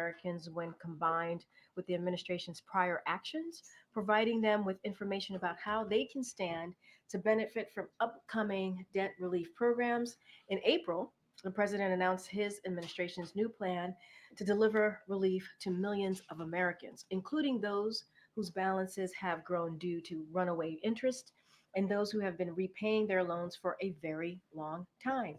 Americans when combined with the administration's prior actions, providing them with information about how they can stand to benefit from upcoming debt relief programs. In April, the president announced his administration's new plan to deliver relief to millions of Americans, including those whose balances have grown due to runaway interest and those who have been repaying their loans for a very long time.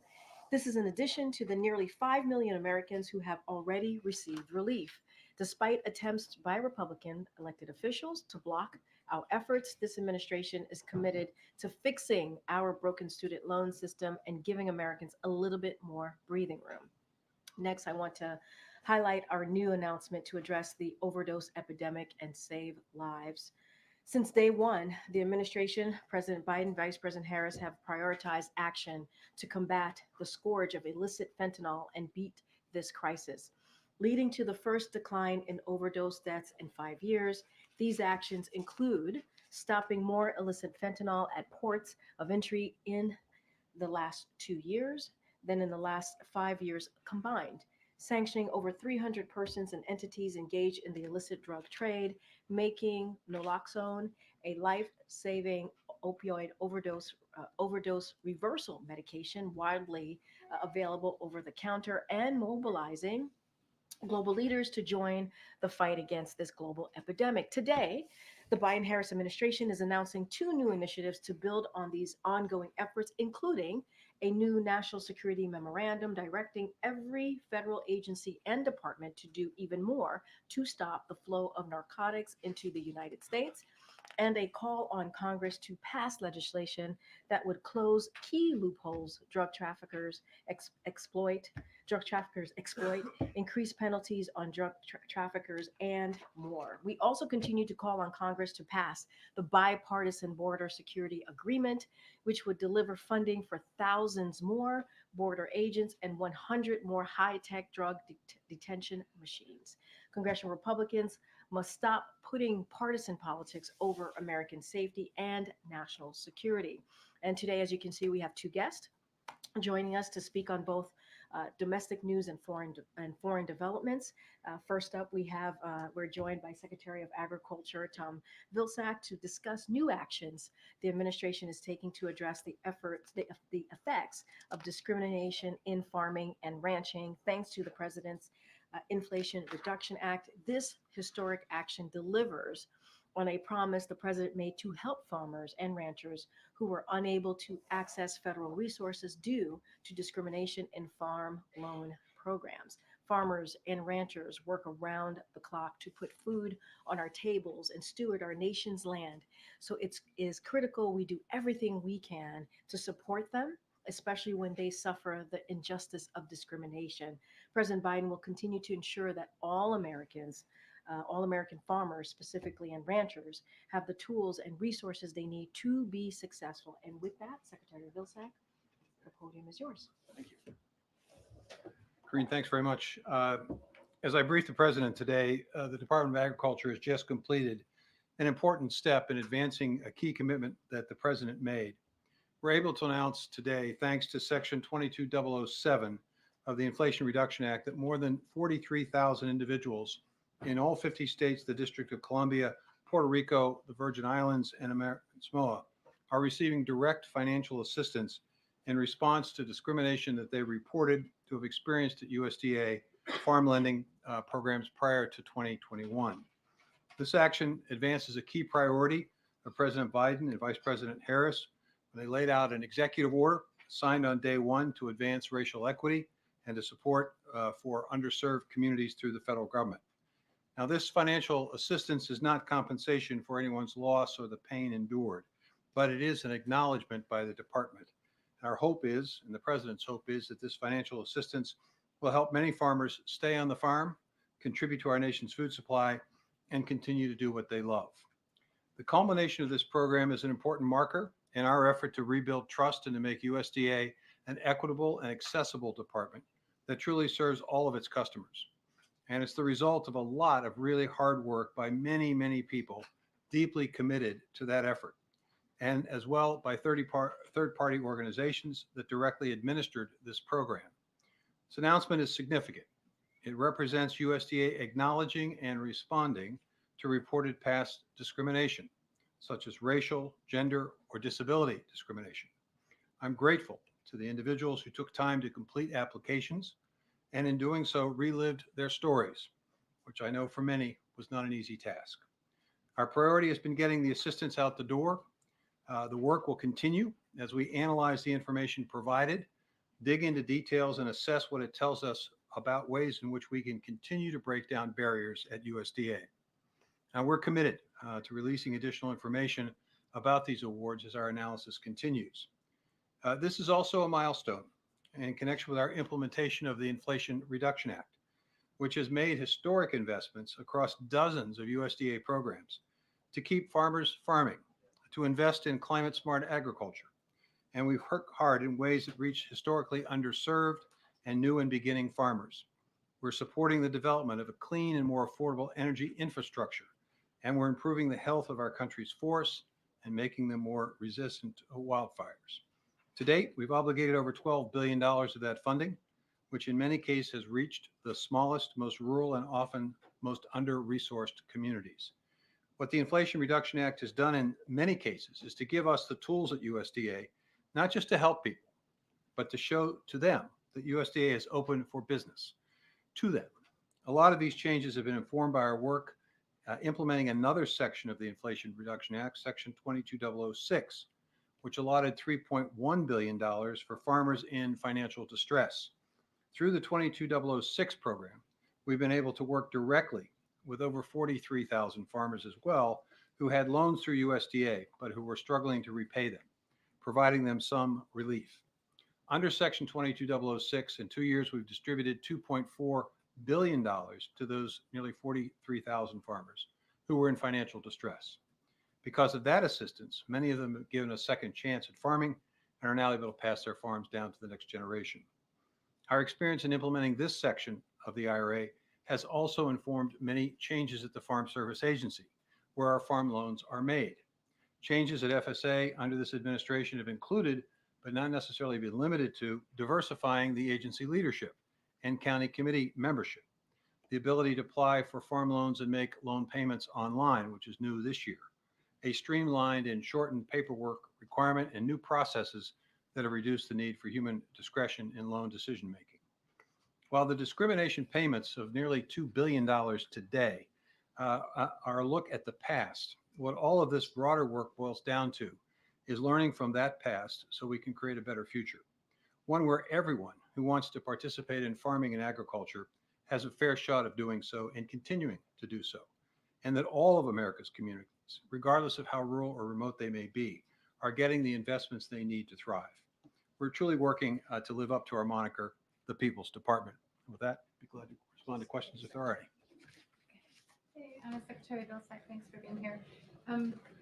This is in addition to the nearly 5 million Americans who have already received relief. Despite attempts by Republican elected officials to block our efforts, this administration is committed to fixing our broken student loan system and giving Americans a little bit more breathing room. Next, I want to highlight our new announcement to address the overdose epidemic and save lives. Since day one, the administration, President Biden, Vice President Harris have prioritized action to combat the scourge of illicit fentanyl and beat this crisis, leading to the first decline in overdose deaths in 5 years. These actions include stopping more illicit fentanyl at ports of entry in the last 2 years than in the last 5 years combined, sanctioning over 300 persons and entities engaged in the illicit drug trade, making naloxone a life-saving opioid overdose reversal medication widely available over the counter, and mobilizing global leaders to join the fight against this global epidemic. Today, the Biden Harris administration is announcing two new initiatives to build on these ongoing efforts, including a new national security memorandum directing every federal agency and department to do even more to stop the flow of narcotics into the United States, and a call on Congress to pass legislation that would close key loopholes drug traffickers exploit, increase penalties on traffickers, and more. We also continue to call on Congress to pass the bipartisan border security agreement, which would deliver funding for thousands more border agents and 100 more high-tech drug detention machines. Congressional Republicans must stop putting partisan politics over American safety and national security. And today, as you can see, we have two guests joining us to speak on both domestic news and foreign developments. First up, we're joined by Secretary of Agriculture Tom Vilsack to discuss new actions the administration is taking to address the effects of discrimination in farming and ranching. Thanks to the president's Inflation Reduction Act, this historic action delivers on a promise the president made to help farmers and ranchers who were unable to access federal resources due to discrimination in farm loan programs. Farmers and ranchers work around the clock to put food on our tables and steward our nation's land. So it is critical we do everything we can to support them, especially when they suffer the injustice of discrimination. President Biden will continue to ensure that all American farmers specifically and ranchers have the tools and resources they need to be successful. And with that, Secretary Vilsack, the podium is yours. Thank you. Karine, thanks very much. As I briefed the president today, the Department of Agriculture has just completed an important step in advancing a key commitment that the president made. We're able to announce today, thanks to Section 22007 of the Inflation Reduction Act, that more than 43,000 individuals in all 50 states, the District of Columbia, Puerto Rico, the Virgin Islands, and American Samoa are receiving direct financial assistance in response to discrimination that they reported to have experienced at USDA farm lending programs prior to 2021. This action advances a key priority of President Biden and Vice President Harris when they laid out an executive order signed on day one to advance racial equity and to support for underserved communities through the federal government. Now, this financial assistance is not compensation for anyone's loss or the pain endured, but it is an acknowledgement by the department. Our hope is, and the president's hope is, that this financial assistance will help many farmers stay on the farm, contribute to our nation's food supply, and continue to do what they love. The culmination of this program is an important marker in our effort to rebuild trust and to make USDA an equitable and accessible department that truly serves all of its customers. And it's the result of a lot of really hard work by many, many people deeply committed to that effort, and as well by third-party organizations that directly administered this program. This announcement is significant. It represents USDA acknowledging and responding to reported past discrimination, such as racial, gender, or disability discrimination. I'm grateful to the individuals who took time to complete applications and in doing so relived their stories, which I know for many was not an easy task. Our priority has been getting the assistance out the door. The work will continue as we analyze the information provided, dig into details, and assess what it tells us about ways in which we can continue to break down barriers at USDA. Now, we're committed to releasing additional information about these awards as our analysis continues. This is also a milestone in connection with our implementation of the Inflation Reduction Act, which has made historic investments across dozens of USDA programs to keep farmers farming, to invest in climate-smart agriculture. And we've worked hard in ways that reach historically underserved and new and beginning farmers. We're supporting the development of a clean and more affordable energy infrastructure, and we're improving the health of our country's forests and making them more resistant to wildfires. To date, we've obligated over $12 billion of that funding, which in many cases has reached the smallest, most rural, and often most under-resourced communities. What the Inflation Reduction Act has done in many cases is to give us the tools at USDA, not just to help people, but to show to them that USDA is open for business to them. A lot of these changes have been informed by our work implementing another section of the Inflation Reduction Act, Section 22006, which allotted $3.1 billion for farmers in financial distress. Through the 22006 program, we've been able to work directly with over 43,000 farmers as well who had loans through USDA, but who were struggling to repay them, providing them some relief. Under Section 22006, in 2 years, we've distributed $2.4 billion to those nearly 43,000 farmers who were in financial distress. Because of that assistance, many of them have given a second chance at farming and are now able to pass their farms down to the next generation. Our experience in implementing this section of the IRA has also informed many changes at the Farm Service Agency, where our farm loans are made. Changes at FSA under this administration have included, but not necessarily been limited to, diversifying the agency leadership and county committee membership, the ability to apply for farm loans and make loan payments online, which is new this year, a streamlined and shortened paperwork requirement, and new processes that have reduced the need for human discretion in loan decision-making. While the discrimination payments of nearly $2 billion today are a look at the past, what all of this broader work boils down to is learning from that past so we can create a better future, one where everyone who wants to participate in farming and agriculture has a fair shot of doing so and continuing to do so, and that all of America's communities, regardless of how rural or remote they may be, are getting the investments they need to thrive. We're truly working to live up to our moniker, the People's Department. And with that, I'd be glad to respond to questions if there are any. Hey, Secretary Vilsack, thanks for being here.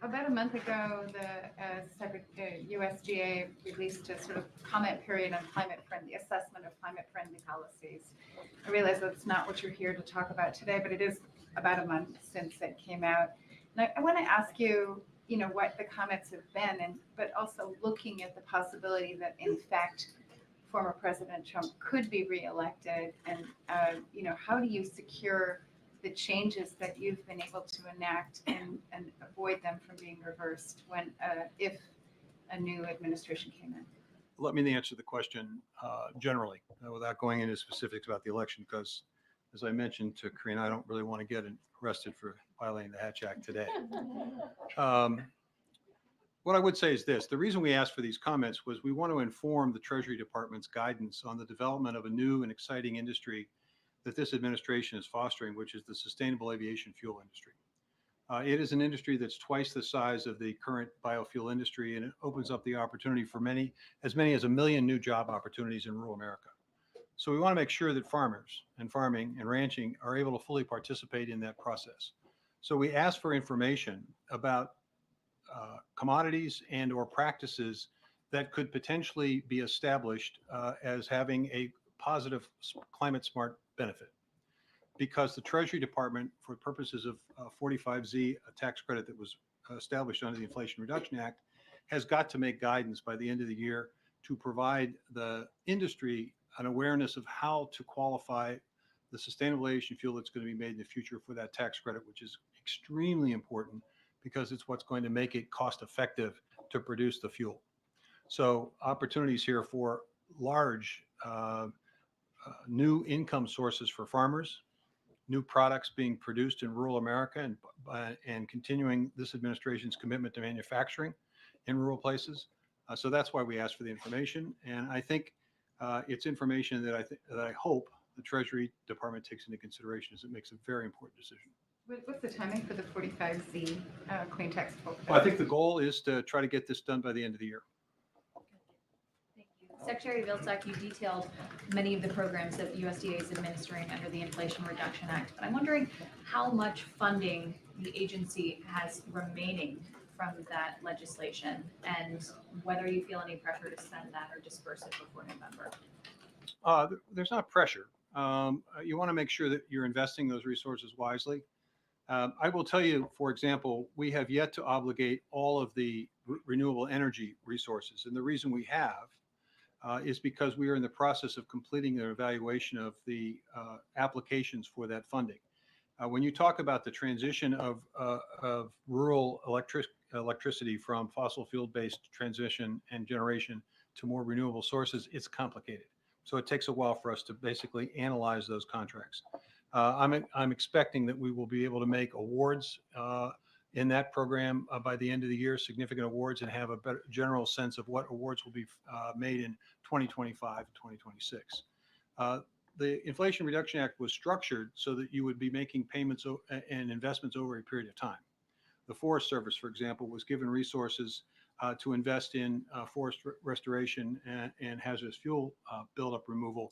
About a month ago, the USDA released a sort of comment period on climate-friendly assessment of climate-friendly policies. I realize that's not what you're here to talk about today, but it is about a month since it came out. And I want to ask you, what the comments have been, but also looking at the possibility that, in fact, former President Trump could be reelected, and how do you secure the changes that you've been able to enact and avoid them from being reversed when if a new administration came in? Let me answer the question generally without going into specifics about the election, because as I mentioned to Karine, I don't really want to get arrested for violating the Hatch Act today. What I would say is this: the reason we asked for these comments was we want to inform the Treasury Department's guidance on the development of a new and exciting industry that this administration is fostering, which is the sustainable aviation fuel industry. It is an industry that's twice the size of the current biofuel industry, and it opens up the opportunity for as many as 1 million new job opportunities in rural America. So we want to make sure that farmers and farming and ranching are able to fully participate in that process. So we asked for information about commodities and or practices that could potentially be established as having a positive climate smart benefit, because the Treasury Department, for purposes of 45Z, a tax credit that was established under the Inflation Reduction Act, has got to make guidance by the end of the year, to provide the industry an awareness of how to qualify the sustainable aviation fuel that's going to be made in the future for that tax credit, which is extremely important because it's what's going to make it cost effective to produce the fuel. So opportunities here for large new income sources for farmers, new products being produced in rural America, and continuing this administration's commitment to manufacturing in rural places. So that's why we asked for the information. And I think it's information that I hope the Treasury Department takes into consideration as it makes a very important decision. What's the timing for the 45Z clean tech? Well, I think the goal is to try to get this done by the end of the year. Thank you. Secretary Vilsack, you detailed many of the programs that USDA is administering under the Inflation Reduction Act, but I'm wondering how much funding the agency has remaining from that legislation and whether you feel any pressure to spend that or disperse it before November. There's not pressure. You want to make sure that you're investing those resources wisely. I will tell you, for example, we have yet to obligate all of the renewable energy resources. And the reason we have is because we are in the process of completing an evaluation of the applications for that funding. When you talk about the transition of rural electricity from fossil fuel-based transition and generation to more renewable sources, it's complicated. So it takes a while for us to basically analyze those contracts. I'm expecting that we will be able to make awards in that program by the end of the year, significant awards, and have a better general sense of what awards will be made in 2025 and 2026. The Inflation Reduction Act was structured so that you would be making payments and investments over a period of time. The Forest Service, for example, was given resources to invest in forest restoration and hazardous fuel buildup removal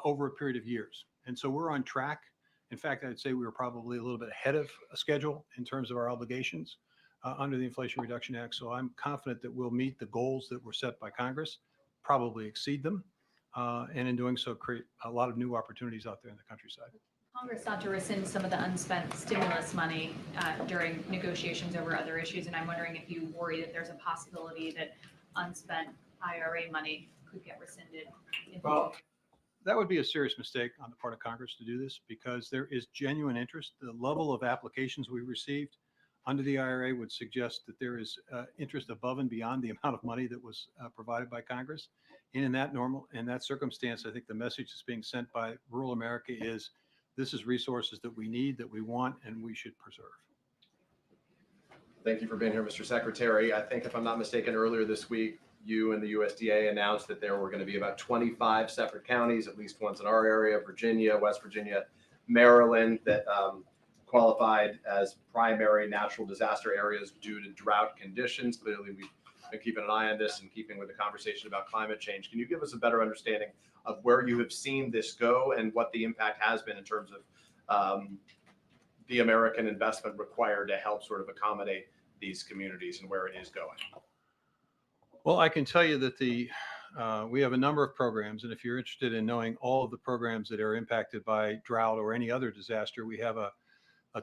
over a period of years. And so we're on track. In fact, I'd say we were probably a little bit ahead of schedule in terms of our obligations under the Inflation Reduction Act. So I'm confident that we'll meet the goals that were set by Congress, probably exceed them, and in doing so create a lot of new opportunities out there in the countryside. Congress sought to rescind some of the unspent stimulus money during negotiations over other issues, and I'm wondering if you worry that there's a possibility that unspent IRA money could get rescinded. Well, that would be a serious mistake on the part of Congress to do this because there is genuine interest. The level of applications we received under the IRA would suggest that there is interest above and beyond the amount of money that was provided by Congress. And in that circumstance, I think the message that's being sent by rural America is this is resources that we need, that we want, and we should preserve. Thank you for being here, Mr. Secretary. I think if I'm not mistaken, earlier this week, you and the USDA announced that there were going to be about 25 separate counties, at least ones in our area, Virginia, West Virginia, Maryland, that qualified as primary natural disaster areas due to drought conditions. Clearly, we've been keeping an eye on this and keeping with the conversation about climate change. Can you give us a better understanding of where you have seen this go and what the impact has been in terms of the American investment required to help sort of accommodate these communities and where it is going? Well, I can tell you that we have a number of programs, and if you're interested in knowing all of the programs that are impacted by drought or any other disaster, we have a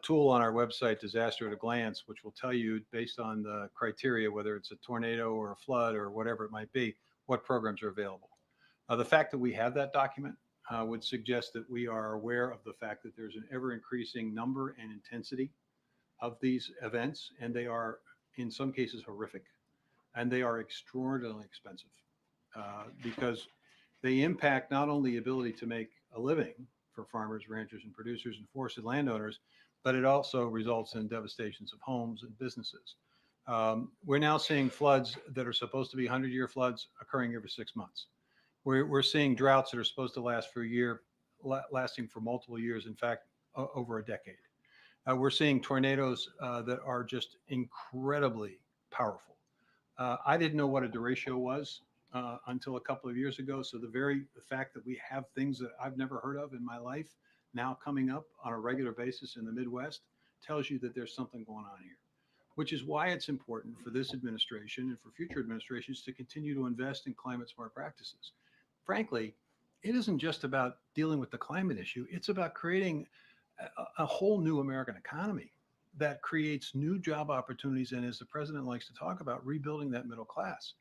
tool on our website, Disaster at a Glance, which will tell you based on the criteria, whether it's a tornado or a flood or whatever it might be, what programs are available. The fact that we have that document would suggest that we are aware of the fact that there's an ever-increasing number and intensity of these events, and they are, in some cases, horrific. And they are extraordinarily expensive because they impact not only the ability to make a living for farmers, ranchers, and producers and forested landowners, but it also results in devastations of homes and businesses. We're now seeing floods that are supposed to be 100-year floods occurring every 6 months. We're seeing droughts that are supposed to last for a year, lasting for multiple years, in fact, over a decade. We're seeing tornadoes that are just incredibly powerful. I didn't know what a derecho was until a couple of years ago. So the fact that we have things that I've never heard of in my life now coming up on a regular basis in the Midwest tells you that there's something going on here, which is why it's important for this administration and for future administrations to continue to invest in climate smart practices. Frankly, it isn't just about dealing with the climate issue. It's about creating a whole new American economy that creates new job opportunities and, as the president likes to talk about, rebuilding that middle class.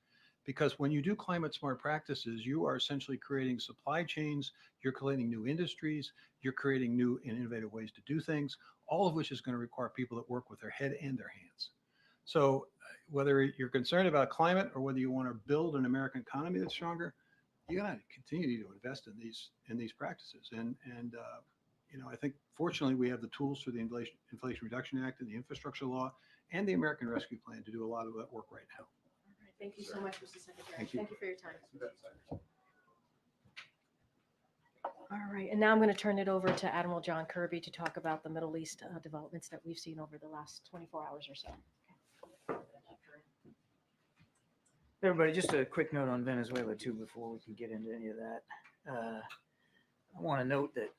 Because when you do climate smart practices, you are essentially creating supply chains, you're creating new industries, you're creating new and innovative ways to do things, all of which is going to require people that work with their head and their hands. So whether you're concerned about climate or whether you want to build an American economy that's stronger, you got to continue to invest in these practices. And I think fortunately we have the tools through the Inflation Reduction Act and the infrastructure law and the American Rescue Plan to do a lot of that work right now. All right, thank you so much, Mr. Secretary. Thank you. Thank you for your time. All right, and now I'm going to turn it over to Admiral John Kirby to talk about the Middle East developments that we've seen over the last 24 hours or so. Everybody, just a quick note on Venezuela too before we can get into any of that. I want to note that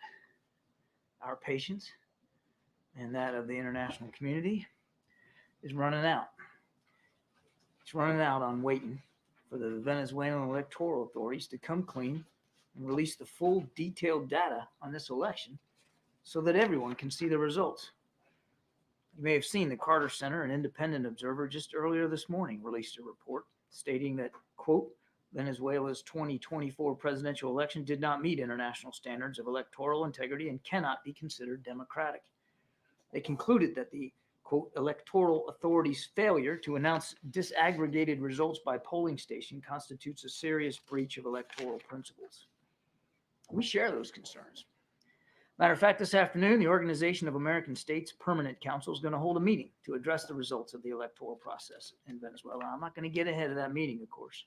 our patience and that of the international community is running out. It's running out on waiting for the Venezuelan electoral authorities to come clean and release the full detailed data on this election so that everyone can see the results. You may have seen the Carter Center, an independent observer, just earlier this morning released a report stating that, quote, Venezuela's 2024 presidential election did not meet international standards of electoral integrity and cannot be considered democratic. They concluded that the, quote, electoral authorities' failure to announce disaggregated results by polling station constitutes a serious breach of electoral principles. We share those concerns. Matter of fact, this afternoon, the Organization of American States Permanent Council is going to hold a meeting to address the results of the electoral process in Venezuela. I'm not going to get ahead of that meeting, of course.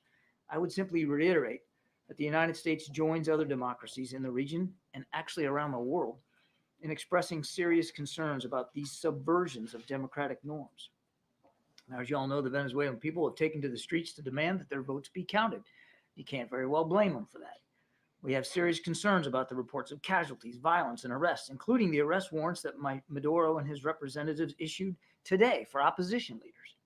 I would simply reiterate that the United States joins other democracies in the region and actually around the world in expressing serious concerns about these subversions of democratic norms. Now, as you all know, the Venezuelan people have taken to the streets to demand that their votes be counted. You can't very well blame them for that. We have serious concerns about the reports of casualties, violence, and arrests, including the arrest warrants that Maduro and his representatives issued today for opposition leaders.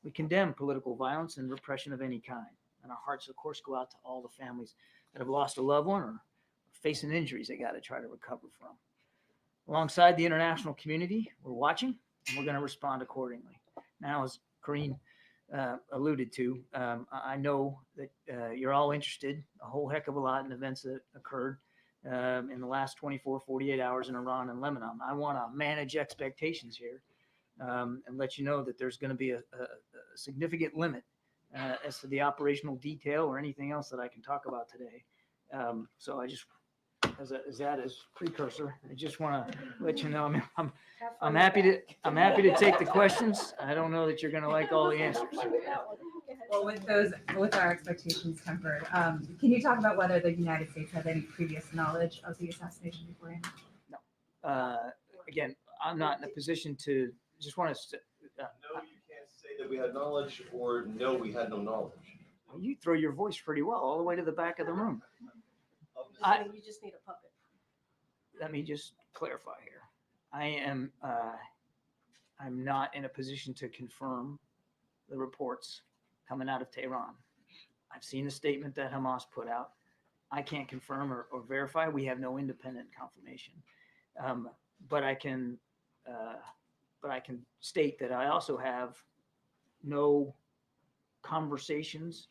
We condemn political violence and repression of any kind. And our hearts, of course, go out to all the families that have lost a loved one or facing injuries they got to try to recover from. Alongside the international community, we're watching and we're going to respond accordingly. Now, as Karine alluded to, I know that you're all interested a whole heck of a lot in events that occurred in the last 24, 48 hours in Iran and Lebanon. I want to manage expectations here and let you know that there's going to be a significant limit as to the operational detail or anything else that I can talk about today. So I just, as precursor, I just want to let you know I'm happy to take the questions. I don't know that you're going to like all the answers. Well, with our expectations tempered, can you talk about whether the United States had any previous knowledge of the assassination beforehand? No. Again, I'm not in a position to. Just want to. No, you can't say that we had knowledge, or no, we had no knowledge. You throw your voice pretty well all the way to the back of the room. You just need a puppet. Let me just clarify here. I'm not in a position to confirm the reports coming out of Tehran. I've seen the statement that Hamas put out. I can't confirm or verify. We have no independent confirmation. But I can state that I also have no conversations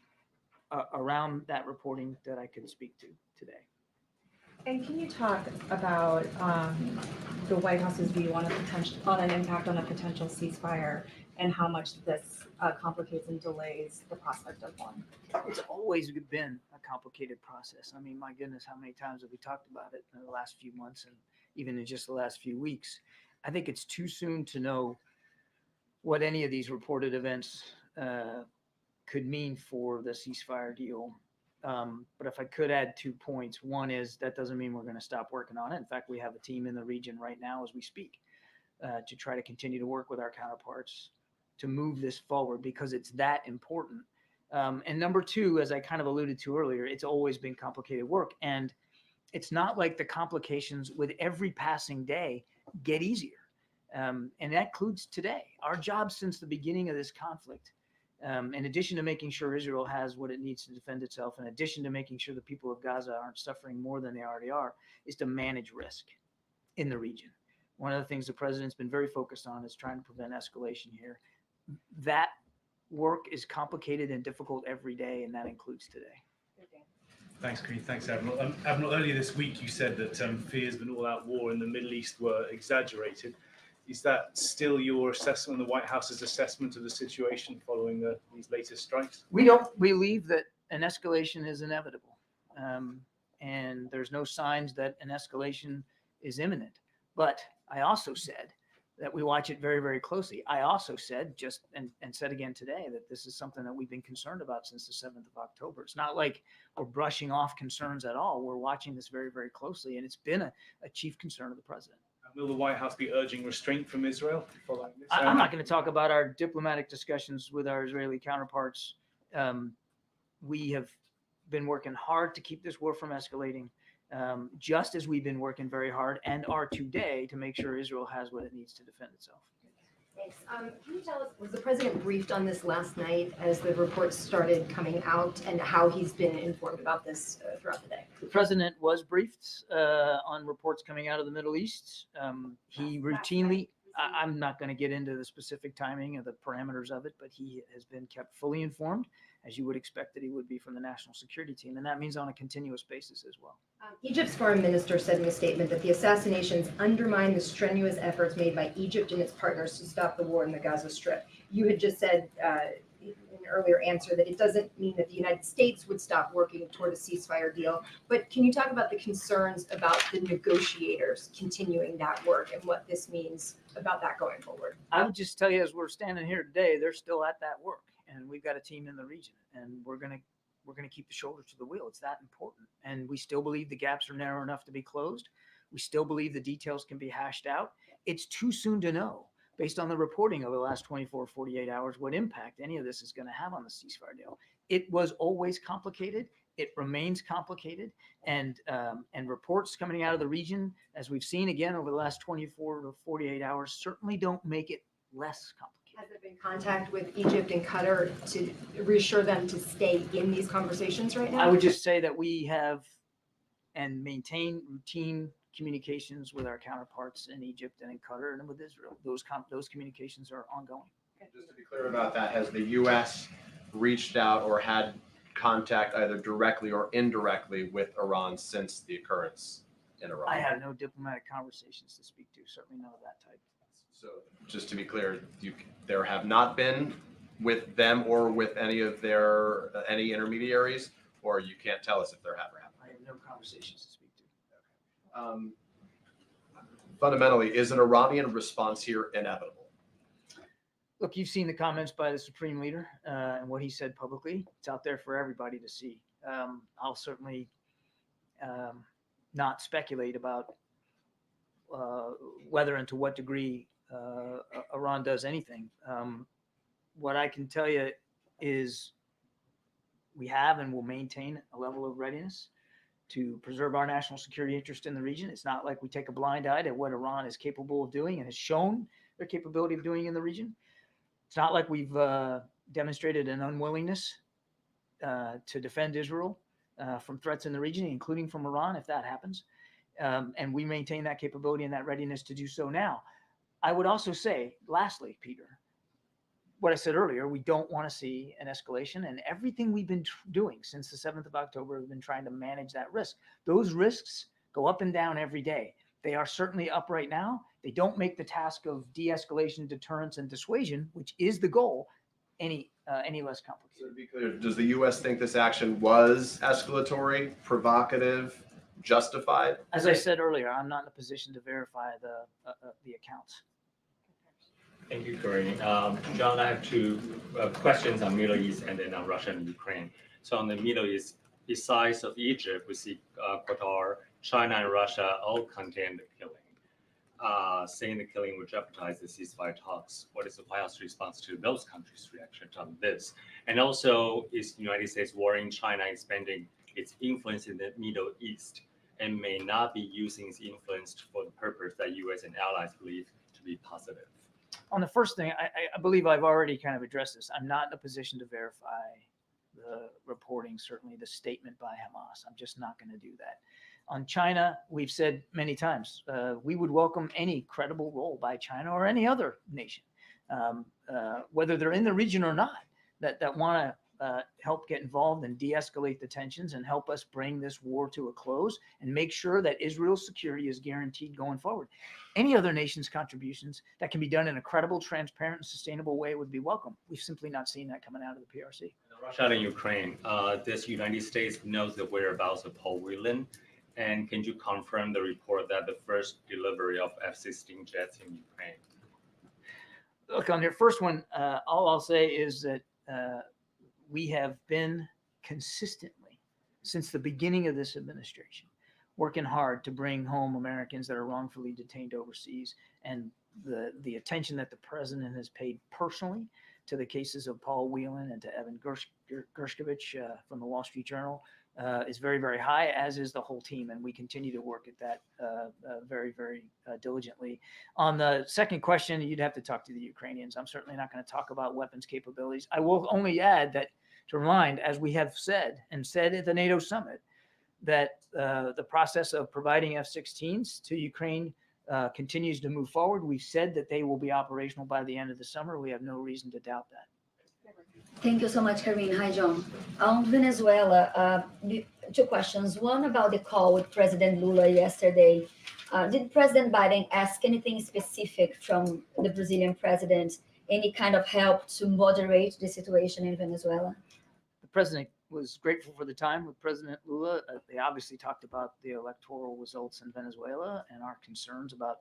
around that reporting that I could speak to today. And can you talk about the White House's view on an impact on a potential ceasefire and how much this complicates and delays the prospect of one? It's always been a complicated process. I mean, my goodness, how many times have we talked about it in the last few months and even in just the last few weeks? I think it's too soon to know what any of these reported events could mean for the ceasefire deal. But if I could add 2 points, one is that doesn't mean we're going to stop working on it. In fact, we have a team in the region right now as we speak to try to continue to work with our counterparts to move this forward because it's that important. And number two, as I kind of alluded to earlier, it's always been complicated work. And it's not like the complications with every passing day get easier. And that includes today. Our job since the beginning of this conflict, in addition to making sure Israel has what it needs to defend itself, in addition to making sure the people of Gaza aren't suffering more than they already are, is to manage risk in the region. One of the things the president's been very focused on is trying to prevent escalation here. That work is complicated and difficult every day, and that includes today. Thanks, Karine. Thanks, Admiral. Admiral, earlier this week you said that fears of an all-out war in the Middle East were exaggerated. Is that still your assessment, the White House's assessment of the situation following these latest strikes? We don't believe that an escalation is inevitable, and there's no signs that an escalation is imminent. But I also said that we watch it very, very closely. I also said and said again today that this is something that we've been concerned about since the 7th of October. It's not like we're brushing off concerns at all. We're watching this very, very closely, and it's been a chief concern of the president. Will the White House be urging restraint from Israel following this? I'm not going to talk about our diplomatic discussions with our Israeli counterparts. We have been working hard to keep this war from escalating, just as we've been working very hard and are today to make sure Israel has what it needs to defend itself. Thanks. Can you tell us, was the president briefed on this last night as the reports started coming out, and how he's been informed about this throughout the day? The president was briefed on reports coming out of the Middle East. He routinely, I'm not going to get into the specific timing of the parameters of it, but he has been kept fully informed, as you would expect that he would be from the national security team. And that means on a continuous basis as well. Egypt's foreign minister said in a statement that the assassinations undermine the strenuous efforts made by Egypt and its partners to stop the war in the Gaza Strip. You had just said in an earlier answer that it doesn't mean that the United States would stop working toward a ceasefire deal, but can you talk about the concerns about the negotiators continuing that work and what this means about that going forward? I would just tell you, as we're standing here today, they're still at that work, and we've got a team in the region, and we're going to keep the shoulder to the wheel. It's that important. And we still believe the gaps are narrow enough to be closed. We still believe the details can be hashed out. It's too soon to know, based on the reporting over the last 24, 48 hours, what impact any of this is going to have on the ceasefire deal. It was always complicated. It remains complicated. And reports coming out of the region, as we've seen again over the last 24 to 48 hours, certainly don't make it less complicated. Has there been contact with Egypt and Qatar to reassure them to stay in these conversations right now? I would just say that we have and maintain routine communications with our counterparts in Egypt and in Qatar and with Israel. Those communications are ongoing. Just to be clear about that, has the U.S. reached out or had contact either directly or indirectly with Iran since the occurrence in Iran? I have no diplomatic conversations to speak to, certainly none of that type. So just to be clear, there have not been with them or with any of their any intermediaries, or you can't tell us if there have or haven't? I have no conversations to speak to. Fundamentally, is an Iranian response here inevitable? Look, you've seen the comments by the Supreme Leader and what he said publicly. It's out there for everybody to see. I'll certainly not speculate about whether and to what degree Iran does anything. What I can tell you is we have and will maintain a level of readiness to preserve our national security interest in the region. It's not like we take a blind eye to what Iran is capable of doing and has shown their capability of doing in the region. It's not like we've demonstrated an unwillingness to defend Israel from threats in the region, including from Iran, if that happens. And we maintain that capability and that readiness to do so now. I would also say, lastly, Peter, what I said earlier, we don't want to see an escalation, and everything we've been doing since the 7th of October, we've been trying to manage that risk. Those risks go up and down every day. They are certainly up right now. They don't make the task of de-escalation, deterrence, and dissuasion, which is the goal, any less complicated. So to be clear, does the U.S. think this action was escalatory, provocative, justified? As I said earlier, I'm not in a position to verify the accounts. Thank you, Karine. John, I have two questions on Middle East and then on Russia and Ukraine. So on the Middle East, besides of Egypt, we see Qatar, China, and Russia all condemn the killing, saying the killing would jeopardize the ceasefire talks. What is the White House response to those countries' reaction on this? And also, is the United States worrying China expanding its influence in the Middle East and may not be using its influence for the purpose that U.S. and allies believe to be positive? On the first thing, I believe I've already kind of addressed this. I'm not in a position to verify the reporting, certainly the statement by Hamas. I'm just not going to do that. On China, we've said many times, we would welcome any credible role by China or any other nation, whether they're in the region or not. that want to help get involved and de-escalate the tensions and help us bring this war to a close and make sure that Israel's security is guaranteed going forward. Any other nation's contributions that can be done in a credible, transparent, and sustainable way would be welcome. We've simply not seen that coming out of the PRC. Russia and Ukraine, this United States knows the whereabouts of Paul Whelan. And can you confirm the report that the first delivery of F-16 jets in Ukraine? Look, on your first one, all I'll say is that we have been consistently, since the beginning of this administration, working hard to bring home Americans that are wrongfully detained overseas. And the attention that the president has paid personally to the cases of Paul Whelan and to Evan Gershkovich from the Wall Street Journal is very, very high, as is the whole team. And we continue to work at that very, very diligently. On the second question, you'd have to talk to the Ukrainians. I'm certainly not going to talk about weapons capabilities. I will only add that, to remind, as we have said at the NATO summit, that the process of providing F-16s to Ukraine continues to move forward. We've said that they will be operational by the end of the summer. We have no reason to doubt that. Thank you so much, Karine. Hi, John. On Venezuela, two questions. One about the call with President Lula yesterday. Did President Biden ask anything specific from the Brazilian president, any kind of help to moderate the situation in Venezuela? The president was grateful for the time with President Lula. They obviously talked about the electoral results in Venezuela and our concerns about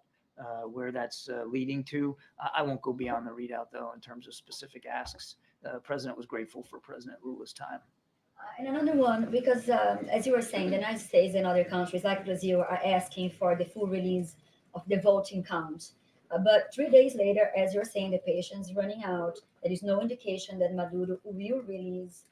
where that's leading to. I won't go beyond the readout, though, in terms of specific asks. The president was grateful for President Lula's time. And another one, because as you were saying, the United States and other countries like Brazil are asking for the full release of the voting count. But 3 days later, as you're saying, the patience is running out. There is no indication that Maduro will release,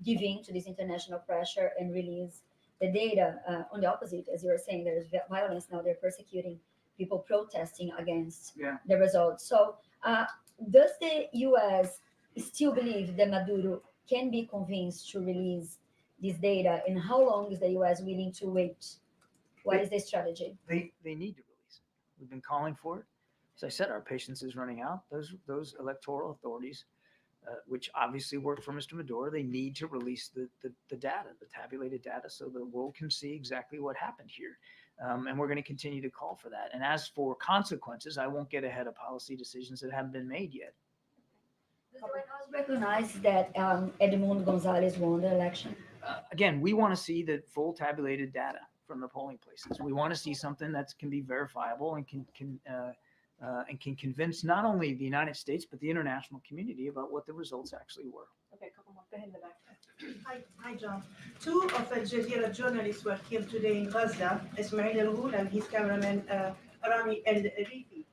give in to this international pressure and release the data. On the opposite, as you were saying, there's violence now. They're persecuting people protesting against the results. So does the U.S. still believe that Maduro can be convinced to release this data, and how long is the U.S. willing to wait? What is the strategy? They need to release it. We've been calling for it. As I said, our patience is running out. Those electoral authorities, which obviously work for Mr. Maduro, they need to release the data, the tabulated data, so the world can see exactly what happened here. And we're going to continue to call for that. And as for consequences, I won't get ahead of policy decisions that haven't been made yet. Does the White House recognize that Edmundo Gonzalez won the election? Again, we want to see the full tabulated data from the polling places. We want to see something that can be verifiable and can convince not only the United States but the international community about what the results actually were. Okay, a couple more. Go ahead in the back. Hi, John. Two of Al Jazeera journalists were killed today in Gaza, Ismail al-Ghul and his cameraman Rami al-Rifi,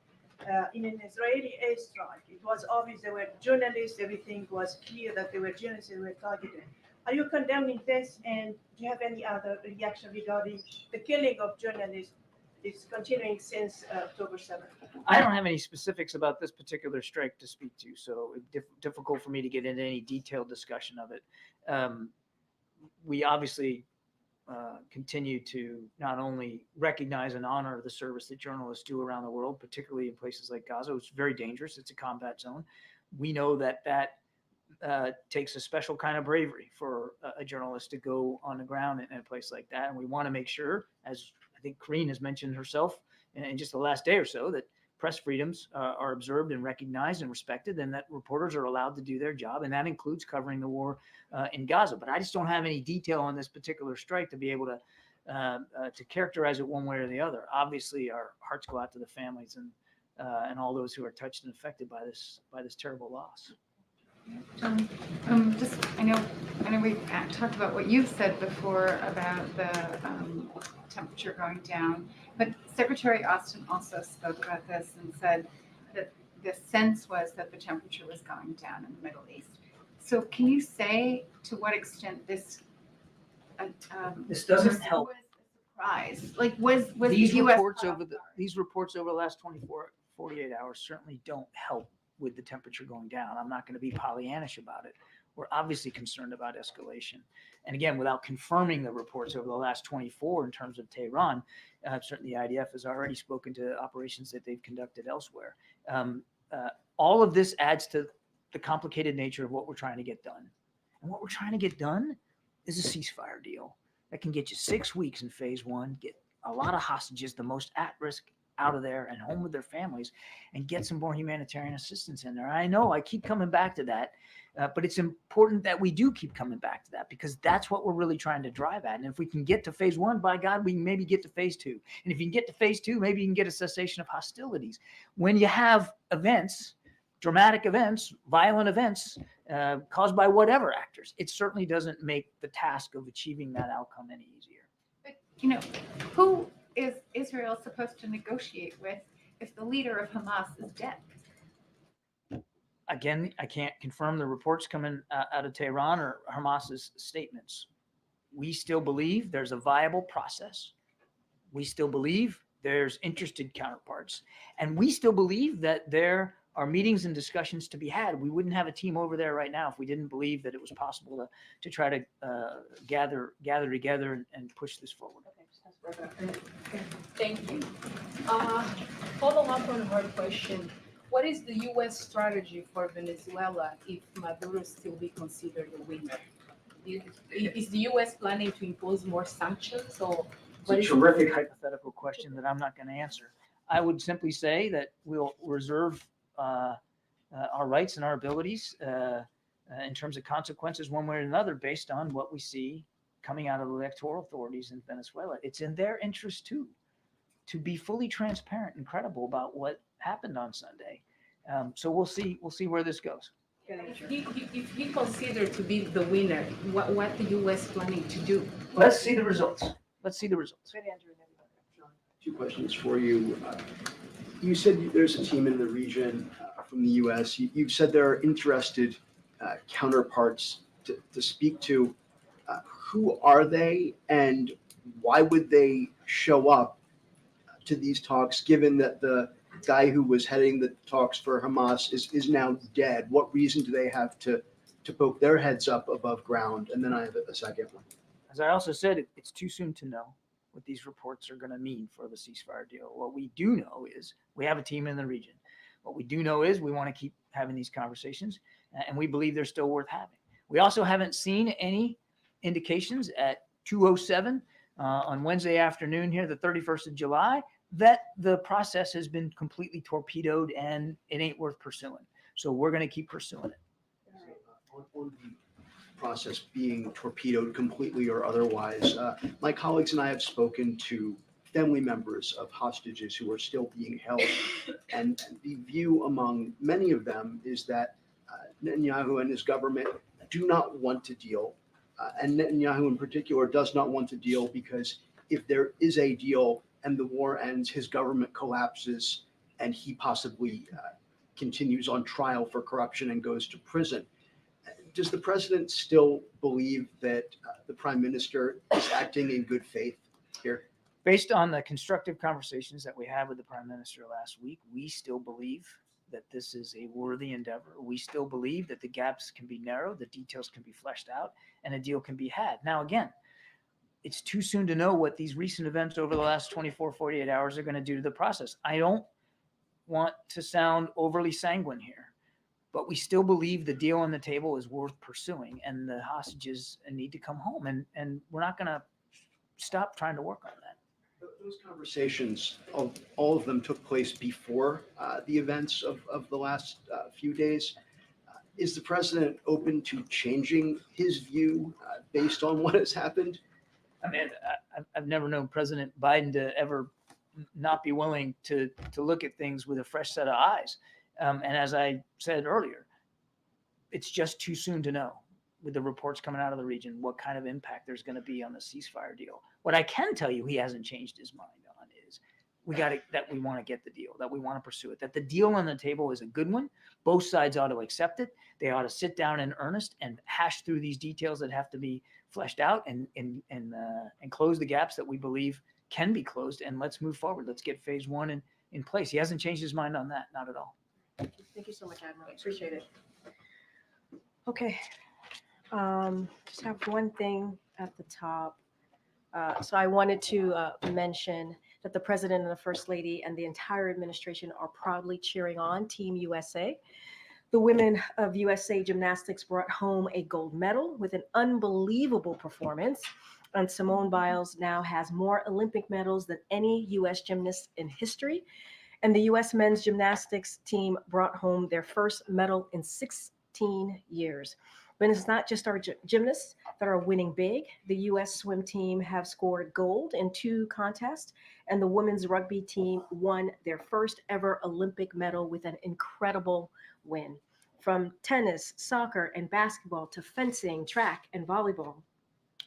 in an Israeli airstrike. It was obvious they were journalists. Everything was clear that they were journalists and were targeted. Are you condemning this, and do you have any other reaction regarding the killing of journalists? It's continuing since October 7th. I don't have any specifics about this particular strike to speak to, so it's difficult for me to get into any detailed discussion of it. We obviously continue to not only recognize and honor the service that journalists do around the world, particularly in places like Gaza. It's very dangerous. It's a combat zone. We know that takes a special kind of bravery for a journalist to go on the ground in a place like that. And we want to make sure, as I think Karine has mentioned herself in just the last day or so, that press freedoms are observed and recognized and respected, and that reporters are allowed to do their job. And that includes covering the war in Gaza. But I just don't have any detail on this particular strike to be able to characterize it one way or the other. Obviously, our hearts go out to the families and all those who are touched and affected by this terrible loss. I know we talked about what you've said before about the temperature going down, but Secretary Austin also spoke about this and said that the sense was that the temperature was going down in the Middle East. So can you say to what extent this doesn't help? Was a surprise? Like was these the US reports over the last 48 hours certainly don't help with the temperature going down. I'm not going to be Pollyannish about it. We're obviously concerned about escalation. And again, without confirming the reports over the last 24 in terms of Tehran, certainly the IDF has already spoken to operations that they've conducted elsewhere. All of this adds to the complicated nature of what we're trying to get done. And what we're trying to get done is a ceasefire deal that can get you 6 weeks in phase one, get a lot of hostages, the most at risk, out of there and home with their families, and get some more humanitarian assistance in there. I know I keep coming back to that, but it's important that we do keep coming back to that, because that's what we're really trying to drive at. And if we can get to phase one, by God, we can maybe get to phase two. And if you can get to phase two, maybe you can get a cessation of hostilities. When you have events, dramatic events, violent events caused by whatever actors, it certainly doesn't make the task of achieving that outcome any easier. But, you know, who is Israel supposed to negotiate with if the leader of Hamas is dead? Again, I can't confirm the reports coming out of Tehran or Hamas's statements. We still believe there's a viable process. We still believe there's interested counterparts. And we still believe that there are meetings and discussions to be had. We wouldn't have a team over there right now if we didn't believe that it was possible to try to gather together and push this forward. Thank you. Follow up on her question. What is the U.S. strategy for Venezuela if Maduro still be considered a winner? Is the U.S. planning to impose more sanctions? Or It's a terrific hypothetical question that I'm not going to answer. I would simply say that we'll reserve our rights and our abilities in terms of consequences one way or another based on what we see coming out of the electoral authorities in Venezuela. It's in their interest too to be fully transparent and credible about what happened on Sunday. So we'll see where this goes. if he considered to be the winner, what the U.S. planning to do? Let's see the results. Two questions for you. You said there's a team in the region from the U.S. You've said there are interested counterparts to speak to. Who are they, and why would they show up to these talks, given that the guy who was heading the talks for Hamas is now dead? What reason do they have to poke their heads up above ground? And then I have a second one. As I also said, it's too soon to know what these reports are going to mean for the ceasefire deal. What we do know is we have a team in the region. What we do know is we want to keep having these conversations, and we believe they're still worth having. We also haven't seen any indications at 2:07 on Wednesday afternoon here, the 31st of July, that the process has been completely torpedoed and it ain't worth pursuing. So we're going to keep pursuing it. On the process being torpedoed completely or otherwise, my colleagues and I have spoken to family members of hostages who are still being held, and the view among many of them is that Netanyahu and his government do not want to deal. And Netanyahu in particular does not want to deal because if there is a deal and the war ends, his government collapses and he possibly continues on trial for corruption and goes to prison. Does the president still believe that the prime minister is acting in good faith here? Based on the constructive conversations that we had with the prime minister last week, we still believe that this is a worthy endeavor. We still believe that the gaps can be narrowed, the details can be fleshed out, and a deal can be had. Now, again, it's too soon to know what these recent events over the last 24, 48 hours are going to do to the process. I don't want to sound overly sanguine here, but we still believe the deal on the table is worth pursuing, and the hostages need to come home, and we're not going to stop trying to work on that. Those conversations, all of them took place before the events of the last few days. Is the president open to changing his view based on what has happened? I mean, I've never known President Biden to ever not be willing to look at things with a fresh set of eyes. And as I said earlier, it's just too soon to know with the reports coming out of the region what kind of impact there's going to be on the ceasefire deal. What I can tell you he hasn't changed his mind on is that we want to get the deal, that we want to pursue it, that the deal on the table is a good one. Both sides ought to accept it. They ought to sit down in earnest and hash through these details that have to be fleshed out and close the gaps that we believe can be closed. And let's move forward. Let's get phase one in place. He hasn't changed his mind on that, not at all. Thank you so much, Admiral. I appreciate it. Okay. Just have one thing at the top. So I wanted to mention that the President and the First Lady and the entire administration are proudly cheering on Team USA. The women of USA Gymnastics brought home a gold medal with an unbelievable performance. And Simone Biles now has more Olympic medals than any U.S. gymnast in history. And the U.S. men's gymnastics team brought home their first medal in 16 years. But it's not just our gymnasts that are winning big. The U.S. swim team have scored gold in 2 contests, and the women's rugby team won their first ever Olympic medal with an incredible win. From tennis, soccer, and basketball to fencing, track, and volleyball,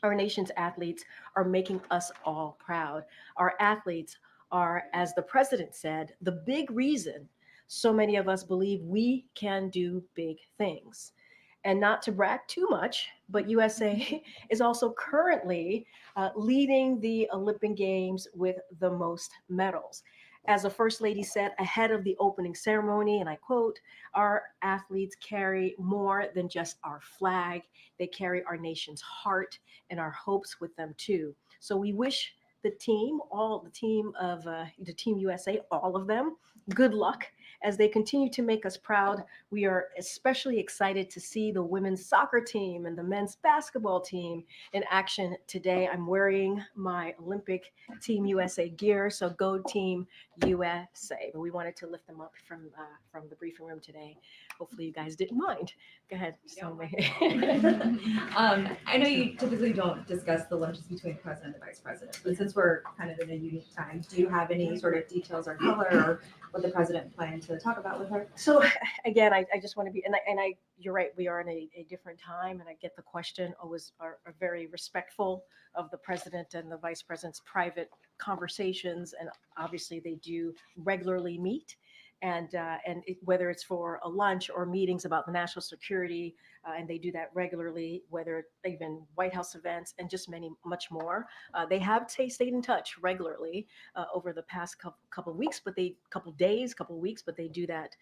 our nation's athletes are making us all proud. Our athletes are, as the president said, the big reason so many of us believe we can do big things. And not to brag too much, but USA is also currently leading the Olympic Games with the most medals. As the First Lady said ahead of the opening ceremony, and I quote, "Our athletes carry more than just our flag. They carry our nation's heart and our hopes with them too." So we wish the team, the Team USA, all of them, good luck as they continue to make us proud. We are especially excited to see the women's soccer team and the men's basketball team in action today. I'm wearing my Olympic Team USA gear, so go Team USA. But we wanted to lift them up from the briefing room today. Hopefully you guys didn't mind. Go ahead. I know you typically don't discuss the lunches between the president and the vice president, but since we're kind of in a unique time, do you have any sort of details or color or what the president planned to talk about with her? So again, I just want to be, and you're right, we are in a different time, and I get the question, always are very respectful of the president and the vice president's private conversations, and obviously they do regularly meet. And whether it's for a lunch or meetings about the national security, and they do that regularly, whether even White House events and just much more. They have stayed in touch regularly over the past couple weeks, couple weeks, but they do that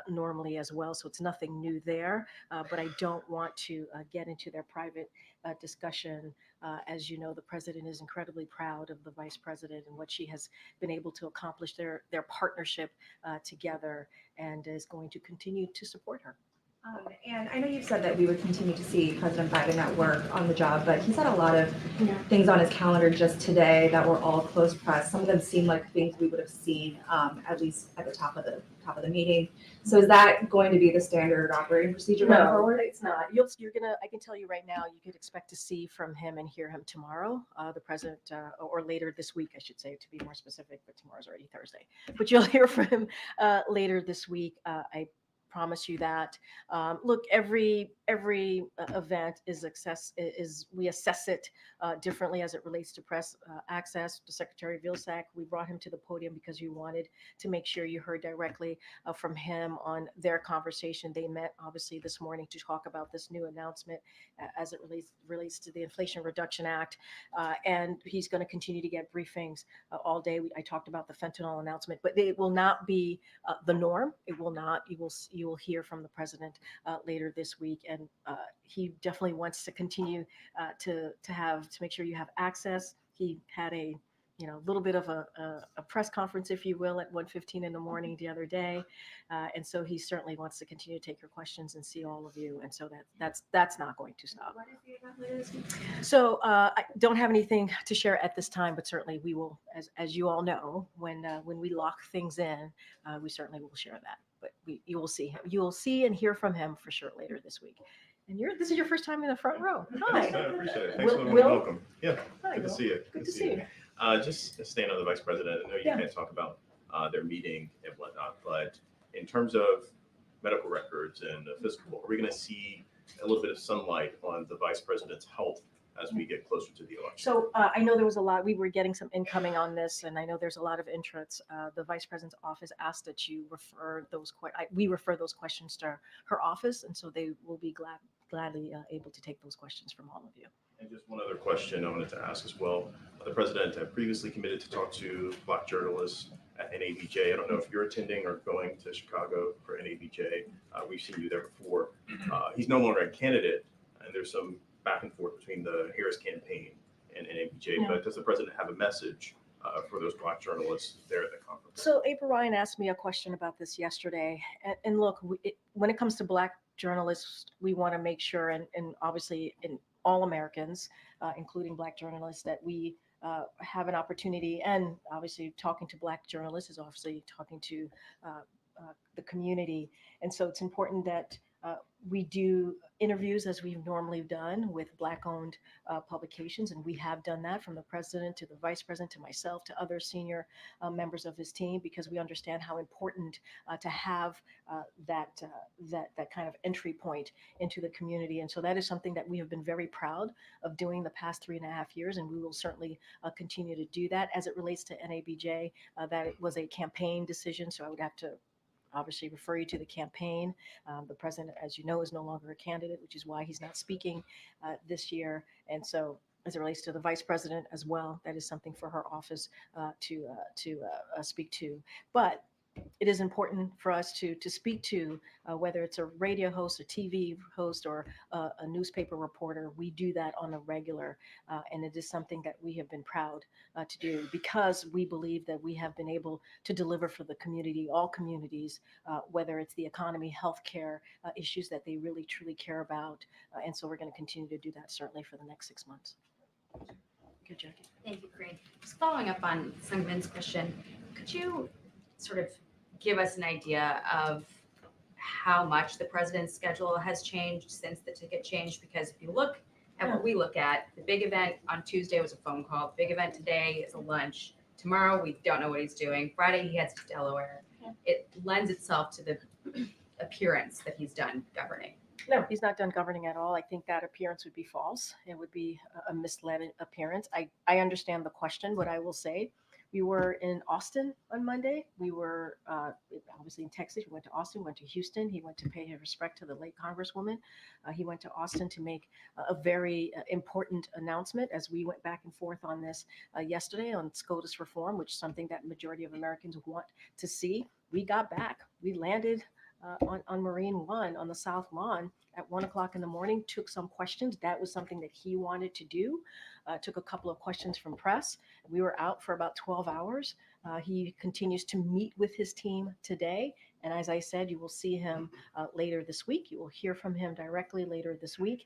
normally as well. So it's nothing new there. But I don't want to get into their private discussion. As you know, the president is incredibly proud of the vice president and what she has been able to accomplish, their partnership together, and is going to continue to support her. And I know you've said that we would continue to see President Biden at work on the job, but he's had a lot of things on his calendar just today that were all close press. Some of them seem like things we would have seen at least at the top of the meeting. So is that going to be the standard operating procedure going forward? It's not. I can tell you right now, you could expect to see from him and hear him tomorrow, the president, or later this week, I should say, to be more specific, but tomorrow's already Thursday. But you'll hear from him later this week. I promise you that. Look, every event we assess it differently as it relates to press access. To Secretary Vilsack, we brought him to the podium because we wanted to make sure you heard directly from him on their conversation. They met obviously this morning to talk about this new announcement as it relates to the Inflation Reduction Act, and he's going to continue to get briefings all day. I talked about the fentanyl announcement, but it will not be the norm. It will not. You will hear from the president later this week, and he definitely wants to continue to make sure you have access. He had a little bit of a press conference, if you will, at 1:15 in the morning the other day, and so he certainly wants to continue to take your questions and see all of you, and so that's not going to stop. What is the event later this week? So I don't have anything to share at this time, but certainly we will, as you all know, when we lock things in, we certainly will share that. But you will see him. You will see and hear from him for sure later this week. And this is your first time in the front row. Hi. I appreciate it. Thanks for the Will? welcome. Yeah, Hi, good to Will. see you. Good to see you. Just staying on the vice president, I know you Yeah. can't talk about their meeting and whatnot, but in terms of medical records and physical, are we going to see a little bit of sunlight on the vice president's health as we get closer to the election? So I know there was a lot. We were getting some incoming on this, and I know there's a lot of interest. The vice president's office asked that you refer we refer those questions to her office, and so they will be gladly able to take those questions from all of you. And just one other question I wanted to ask as well. The president had previously committed to talk to Black journalists at NABJ. I don't know if you're attending or going to Chicago for NABJ. We've seen you there before. He's no longer a candidate, and there's some back and forth between the Harris campaign and NABJ. Yeah. But does the president have a message for those Black journalists there at the conference? So April Ryan asked me a question about this yesterday. And look, when it comes to Black journalists, we want to make sure, and obviously in all Americans, including Black journalists, that we have an opportunity. And obviously talking to Black journalists is obviously talking to the community. And so it's important that we do interviews as we've normally done with Black-owned publications, and we have done that from the president to the vice president to myself to other senior members of his team, because we understand how important to have that kind of entry point into the community. And so that is something that we have been very proud of doing the past 3.5 years, and we will certainly continue to do that. As it relates to NABJ, that it was a campaign decision, so I would have to obviously refer you to the campaign. The president, as you know, is no longer a candidate, which is why he's not speaking this year. And so as it relates to the vice president as well, that is something for her office to speak to. But it is important for us to speak to, whether it's a radio host, a TV host, or a newspaper reporter. We do that on a regular, and it is something that we have been proud to do, because we believe that we have been able to deliver for the community, all communities, whether it's the economy, healthcare, issues that they really truly care about. And so we're going to continue to do that certainly for the next 6 months. Good, Jackie. Thank you, Karine. Just following up on Sungmin's question, could you sort of give us an idea of how much the president's schedule has changed since the ticket changed? Because if you look at what we look at, the big event on Tuesday was a phone call. The big event today is a lunch. Tomorrow, we don't know what he's doing. Friday, he heads to Delaware. It lends itself to the appearance that he's done governing. No, he's not done governing at all. I think that appearance would be false. It would be a misled appearance. I understand the question. What I will say, we were in Austin on Monday. We were obviously in Texas. We went to Austin, went to Houston. He went to pay his respect to the late Congresswoman. He went to Austin to make a very important announcement, as we went back and forth on this yesterday on SCOTUS reform, which is something that majority of Americans want to see. We got back. We landed on Marine One on the South Lawn at 1 o'clock in the morning, took some questions. That was something that he wanted to do. Took a couple of questions from press. We were out for about 12 hours. He continues to meet with his team today. And as I said, you will see him later this week. You will hear from him directly later this week.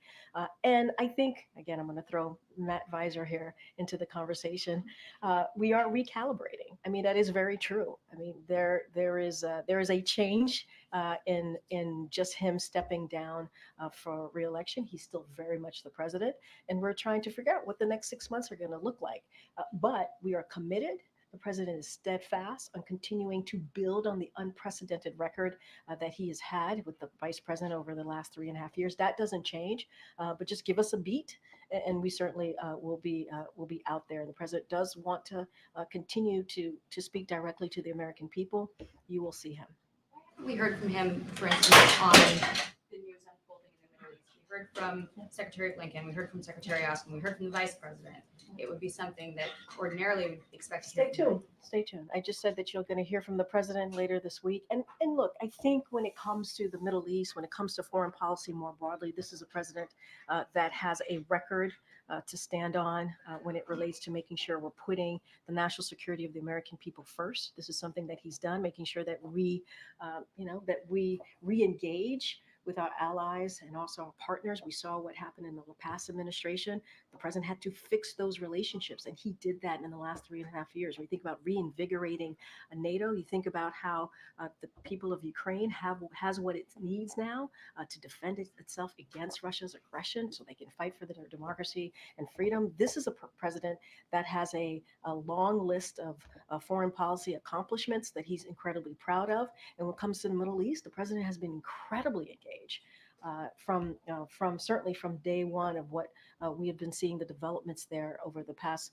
And I think, again, I'm going to throw Matt Visor here into the conversation. We are recalibrating. I mean, that is very true. I mean, there is a change in just him stepping down for re-election. He's still very much the president, and we're trying to figure out what the next 6 months are going to look like. But we are committed. The president is steadfast on continuing to build on the unprecedented record that he has had with the vice president over the last 3.5 years. That doesn't change, but just give us a beat, and we certainly will be out there. And the president does want to continue to speak directly to the American people. You will see him. We heard from him, for instance, on the news unfolding in the Middle East. We heard from Secretary Blinken. We heard from Secretary Austin. We heard from the Vice President. It would be something that ordinarily we'd expect to hear. Stay tuned. Stay tuned. I just said that you're going to hear from the president later this week. And look, I think when it comes to the Middle East, when it comes to foreign policy more broadly, this is a president that has a record to stand on when it relates to making sure we're putting the national security of the American people first. This is something that he's done, making sure that we re-engage with our allies and also our partners. We saw what happened in the past administration. The president had to fix those relationships, and he did that in the last 3.5 years. When you think about reinvigorating NATO, you think about how the people of Ukraine has what it needs now to defend itself against Russia's aggression, so they can fight for their democracy and freedom. This is a president that has a long list of foreign policy accomplishments that he's incredibly proud of. And when it comes to the Middle East, the president has been incredibly engaged. From certainly from day one of what we have been seeing the developments there over the past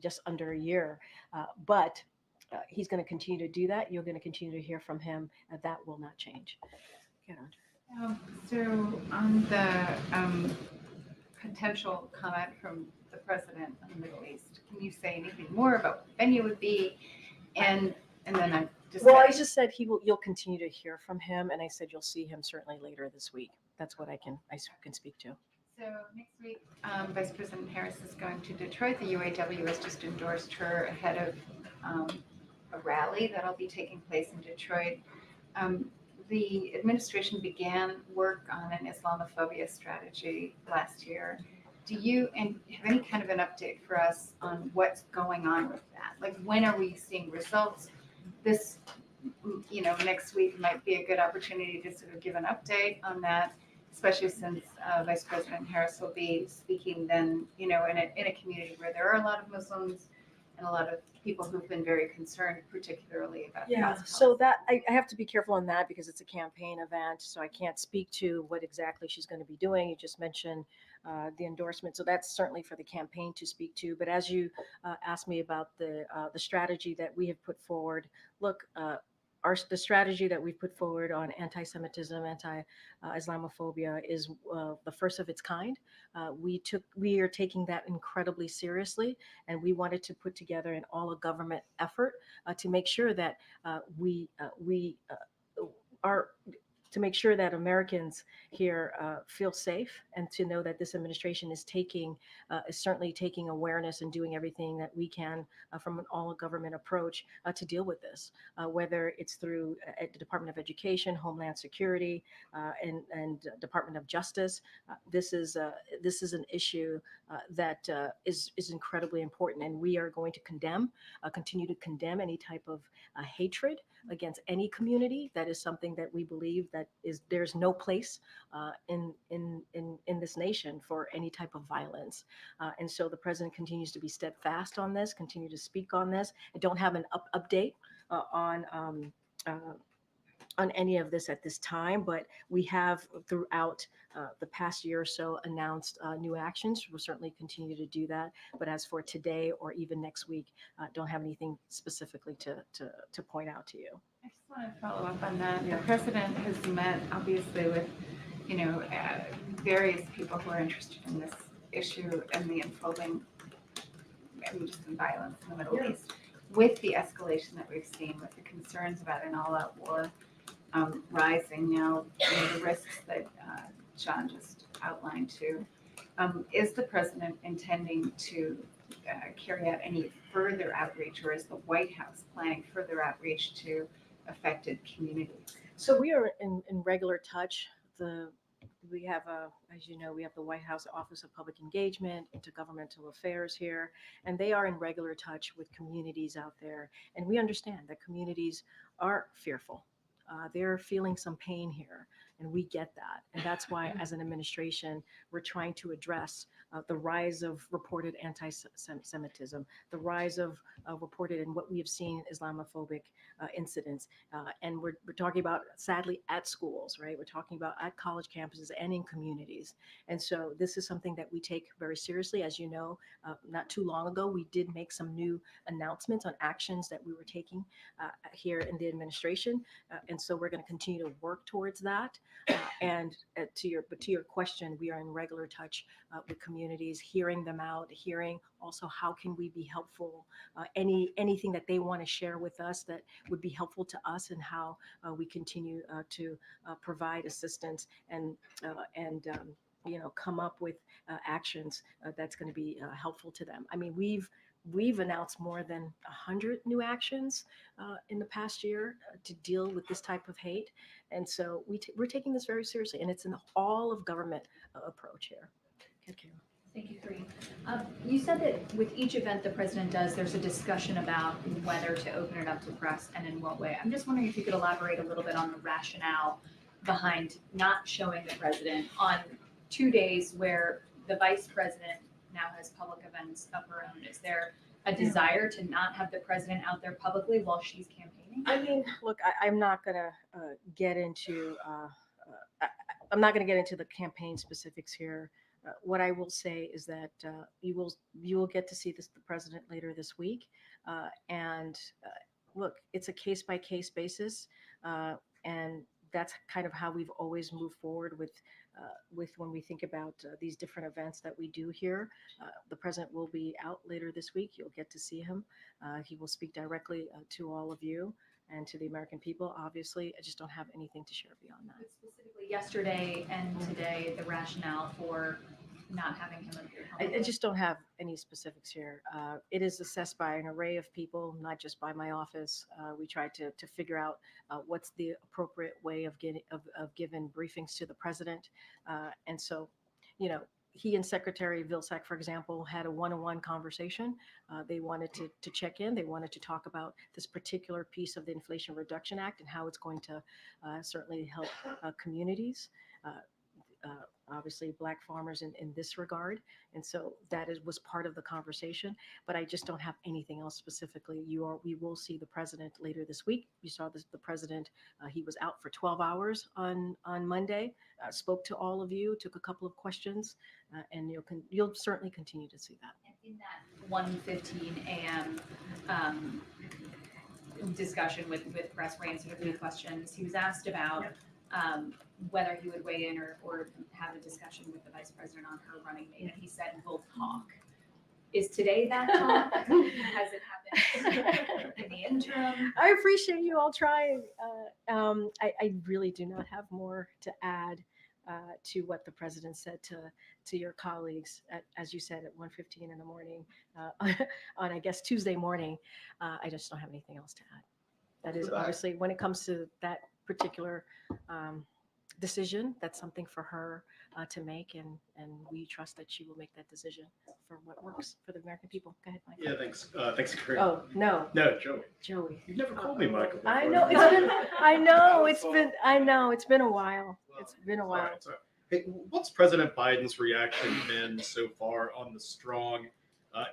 just under a year. But he's going to continue to do that. You're going to continue to hear from him, and that will not change. So on the potential comment from the president on the Middle East, can you say anything more about what the venue would be? And then I'm just I just said you'll continue to hear from him, and I said you'll see him certainly later this week. That's what I can speak to. So next week, Vice President Harris is going to Detroit. The UAW has just endorsed her ahead of a rally that'll be taking place in Detroit. The administration began work on an Islamophobia strategy last year. Do you have any kind of an update for us on what's going on with that? Like, when are we seeing results? This, next week might be a good opportunity to sort of give an update on that, especially since Vice President Harris will be speaking then, in a community where there are a lot of Muslims and a lot of people who've been very concerned, particularly about Yeah, Gaza. so that I have to be careful on that because it's a campaign event, so I can't speak to what exactly she's going to be doing. You just mentioned the endorsement, so that's certainly for the campaign to speak to. But as you asked me about the strategy that we have put forward, look. The strategy that we've put forward on anti-Semitism, anti-Islamophobia is the first of its kind. We are taking that incredibly seriously, and we wanted to put together an all-government effort to make sure that we are to make sure that Americans here feel safe, and to know that this administration is certainly taking awareness and doing everything that we can from an all-government approach to deal with this, whether it's through the Department of Education, Homeland Security, and Department of Justice. This is an issue that is incredibly important, and we are going to continue to condemn any type of hatred against any community. That is something that we believe that there's no place in this nation for any type of violence. And so the president continues to be steadfast on this, continue to speak on this. I don't have an update on any of this at this time, but we have throughout the past year or so announced new actions. We'll certainly continue to do that. But as for today or even next week, don't have anything specifically to point out to you. I just want to follow up on that. The president has met, obviously, with various people who are interested in this issue and the unfolding violence in the Middle East. With the escalation that we've seen, with the concerns about an all-out war rising now, the risks that John just outlined too, is the president intending to carry out any further outreach, or is the White House planning further outreach to affected communities? So we are in regular touch. We have as you know, we have the White House Office of Public Engagement, Intergovernmental Affairs here, and they are in regular touch with communities out there. And we understand that communities are fearful. They're feeling some pain here, and we get that. And that's why, as an administration, we're trying to address the rise of reported anti-Semitism, the rise of reported and what we have seen Islamophobic incidents. And we're talking about, sadly, at schools, right? We're talking about at college campuses and in communities. And so this is something that we take very seriously. As you know, not too long ago, we did make some new announcements on actions that we were taking here in the administration. And so we're going to continue to work towards that. And to your question, we are in regular touch with communities, hearing them out, hearing also how can we be helpful, anything that they want to share with us that would be helpful to us, and how we continue to provide assistance and come up with actions that's going to be helpful to them. I mean, we've announced more than 100 new actions in the past year to deal with this type of hate. And so we're taking this very seriously, and it's an all of government approach here. Okay. Thank you, Karine. You said that with each event the president does, there's a discussion about whether to open it up to press and in what way. I'm just wondering if you could elaborate a little bit on the rationale behind not showing the president on 2 days where the vice president now has public events of her own. Is there a desire to not have the president out there publicly while she's campaigning? I mean, look, I'm not going to get into I'm not going to get into the campaign specifics here. What I will say is that you will get to see the president later this week, and look, it's a case by case basis, and that's kind of how we've always moved forward with when we think about these different events that we do here. The president will be out later this week. You'll get to see him. He will speak directly to all of you and to the American people. Obviously, I just don't have anything to share beyond that. But specifically yesterday and today, the rationale for not having him appear I publicly? just don't have any specifics here. It is assessed by an array of people, not just by my office. We try to figure out what's the appropriate way of getting of giving briefings to the president. And so, you know, he and Secretary Vilsack, for example, had a one-on-one conversation. They wanted to check in. They wanted to talk about this particular piece of the Inflation Reduction Act and how it's going to certainly help communities. Obviously Black farmers in this regard. And so was part of the conversation, but I just don't have anything else specifically. We will see the president later this week. You saw the president, he was out for 12 hours on Monday, spoke to all of you, took a couple of questions, and you'll certainly continue to see that. In that 1:15 a.m. Discussion with press where he answered a few questions, he was asked about whether he would weigh in or have a discussion with the vice president on her running mate, and he said, "We'll talk." Is today that talk? Has it happened in the interim? I appreciate you all trying. I really do not have more to add to what the president said to your colleagues, as you said, at 1:15 in the morning on, I guess, Tuesday morning. I just don't have anything else to add. That is obviously, when it comes to that particular decision, that's something for her to make, and we trust that she will make that decision for what works for the American people. Go ahead, Michael. Yeah, thanks. Thanks, Karine. Oh, no. No, Joey. Joey. You've never called me Michael before. I know. It's been a while. It's been a All while. right, so, hey, what's President Biden's reaction been so far on the strong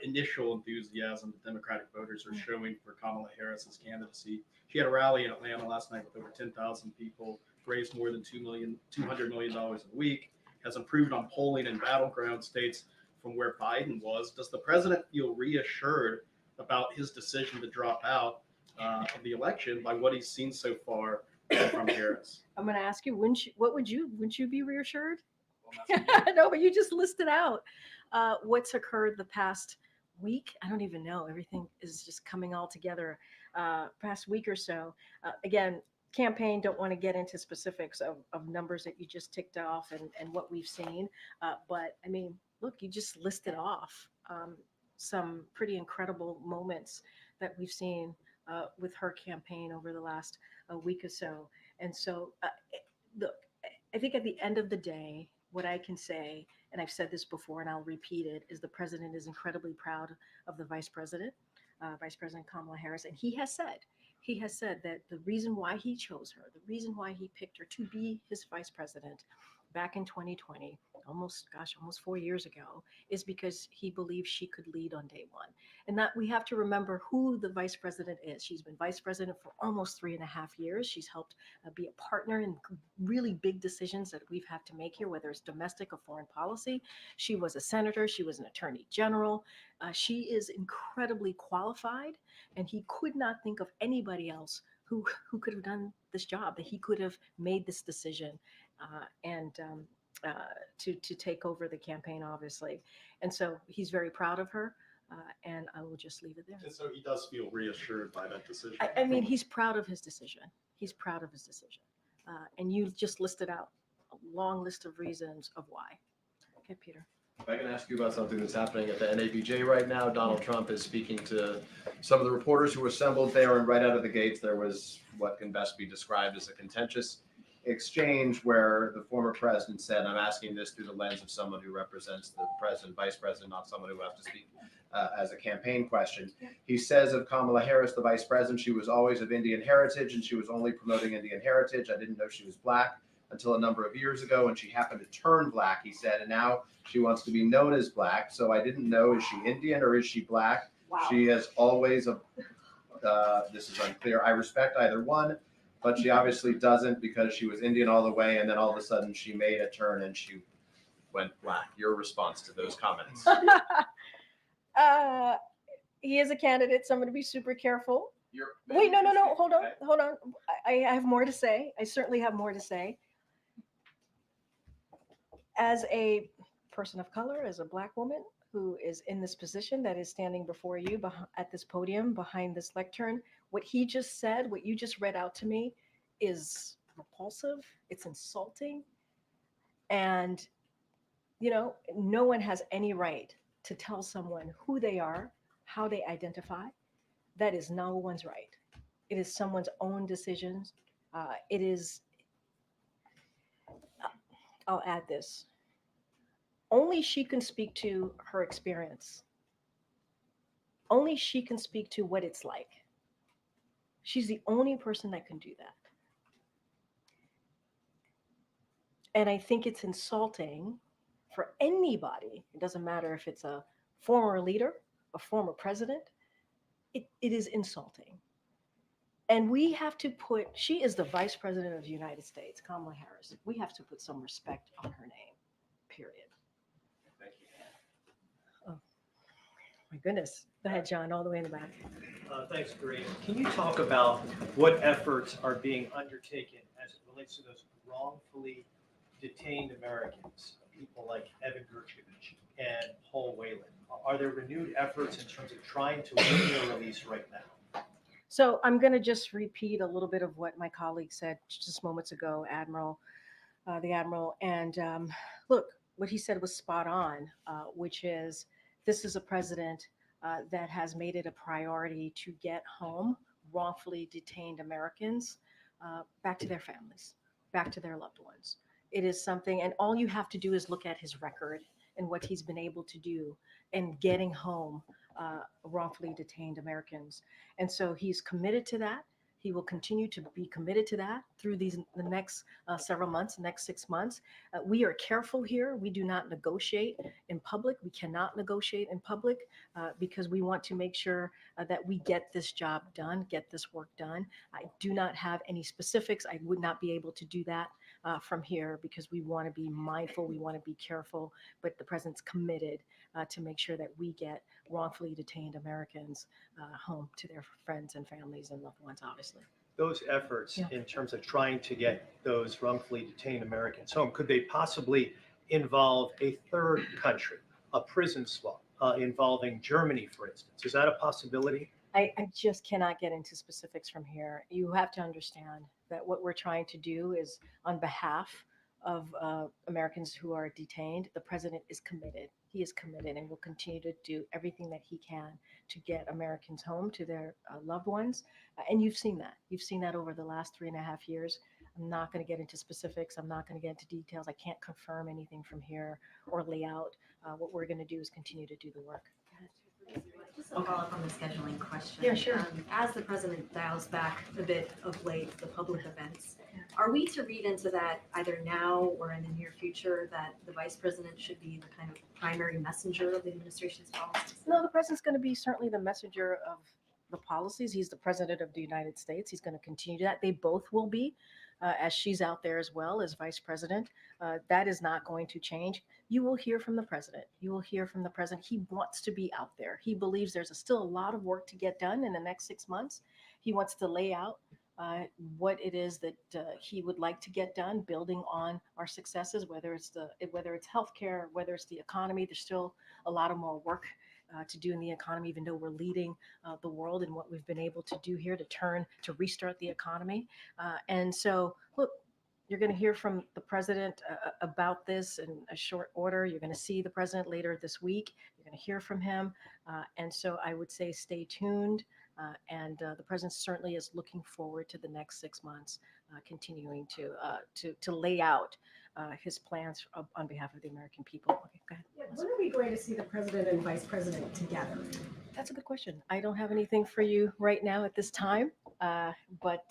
initial enthusiasm that Democratic voters are showing for Kamala Harris's candidacy? She had a rally in Atlanta last night with over 10,000 people, raised more than $200 million a week, has improved on polling in battleground states from where Biden was. Does the president feel reassured about his decision to drop out of the election by what he's seen so far from Harris? I'm going to ask you, wouldn't you be reassured? No, but you just listed out what's occurred the past week. I don't even know. Everything is just coming all together. Past week or so. Again, campaign, don't want to get into specifics of numbers that you just ticked off and what we've seen. But I mean, look, you just listed off some pretty incredible moments that we've seen with her campaign over the last week or so. And so, look, I think at the end of the day, what I can say, and I've said this before and I'll repeat it, is the president is incredibly proud of the Vice President Kamala Harris. And he has said that the reason why he chose her, the reason why he picked her to be his vice president back in 2020, almost 4 years ago, is because he believes she could lead on day one. And that we have to remember who the vice president is. She's been vice president for almost 3.5 years. She's helped be a partner in really big decisions that we've had to make here, whether it's domestic or foreign policy. She was a senator. She was an attorney general. She is incredibly qualified, and he could not think of anybody else who could have done this job, that he could have made this decision to take over the campaign, obviously. And so he's very proud of her, and I will just leave it there. And so he does feel reassured by that decision. I mean, he's proud of his decision. He's proud of his decision. And you just listed out a long list of reasons of why. Okay, Peter. If I can ask you about something that's happening at the NABJ right now, Donald Trump is speaking to some of the reporters who assembled there, and right out of the gates, there was what can best be described as a contentious exchange where the former president said, I'm asking this through the lens of someone who represents the president, vice president, not someone who has to speak as a campaign question. He says of Kamala Harris, the vice president, she was always of Indian heritage and she was only promoting Indian heritage. I didn't know she was Black until a number of years ago, and she happened to turn Black, he said, and now she wants to be known as Black. So I didn't know, is she Indian or is she Black? Wow. She has always, this is unclear. I respect either one, but she obviously doesn't because she was Indian all the way, and then all of a sudden she made a turn and she went Black. Your response to those comments? He is a candidate, so I'm going to be super careful. Wait, no, hold on. I have more to say. I certainly have more to say. As a person of color, as a Black woman who is in this position that is standing before you at this podium behind this lectern, what he just said, what you just read out to me, is repulsive. It's insulting. And You know, no one has any right to tell someone who they are, how they identify. That is no one's right. It is someone's own decisions. It is, I'll add this, only she can speak to her experience. Only she can speak to what it's like. She's the only person that can do that. And I think it's insulting for anybody. It doesn't matter if it's a former leader, a former president, it is insulting. And we have to put, she is the vice president of the United States, Kamala Harris. We have to put some respect on her name, period. Thank you. Oh, my goodness. Go ahead, John, all the way in the back. Thanks, Karine. Can you talk about what efforts are being undertaken as it relates to those wrongfully detained Americans, people like Evan Gershkovich and Paul Whelan? Are there renewed efforts in terms of trying to win their release right now? So I'm going to just repeat a little bit of what my colleague said just moments ago, the Admiral. And look, what he said was spot on, which is this is a president that has made it a priority to get home wrongfully detained Americans back to their families, back to their loved ones. It is something, and all you have to do is look at his record and what he's been able to do in getting home wrongfully detained Americans. And so he's committed to that. He will continue to be committed to that through the next several months, next 6 months. We are careful here. We do not negotiate in public. We cannot negotiate in public because we want to make sure that we get this job done, get this work done. I do not have any specifics. I would not be able to do that from here because we want to be mindful. We want to be careful. But the president's committed to make sure that we get wrongfully detained Americans home to their friends and families and loved ones, obviously. Those efforts in terms of trying to get those wrongfully detained Americans home, could they possibly involve a third country, a prison swap involving Germany, for instance? Is that a possibility? I just cannot get into specifics from here. You have to understand that what we're trying to do is on behalf of Americans who are detained. The president is committed. He is committed and will continue to do everything that he can to get Americans home to their loved ones. And you've seen that. You've seen that over the last 3.5 years. I'm not going to get into specifics. I'm not going to get into details. I can't confirm anything from here or lay out. What we're going to do is continue to do the work. Just a follow-up on the scheduling question. Yeah, sure. As the president dials back a bit of late the public events, are we to read into that either now or in the near future that the vice president should be the kind of primary messenger of the administration's policies? No, the president's going to be certainly the messenger of the policies. He's the president of the United States. He's going to continue that. They both will be, as she's out there as well as vice president. That is not going to change. You will hear from the president. You will hear from the president. He wants to be out there. He believes there's still a lot of work to get done in the next 6 months. He wants to lay out what it is that he would like to get done, building on our successes, whether it's healthcare, whether it's the economy. There's still a lot of more work to do in the economy, even though we're leading the world in what we've been able to do here to restart the economy. And so, look, you're going to hear from the president about this in a short order. You're going to see the president later this week. You're going to hear from him. And so I would say stay tuned. And the president certainly is looking forward to the next 6 months, continuing to lay out his plans on behalf of the American people. Okay, go ahead. Yeah, when are we going to see the president and vice president together? That's a good question. I don't have anything for you right now at this time, but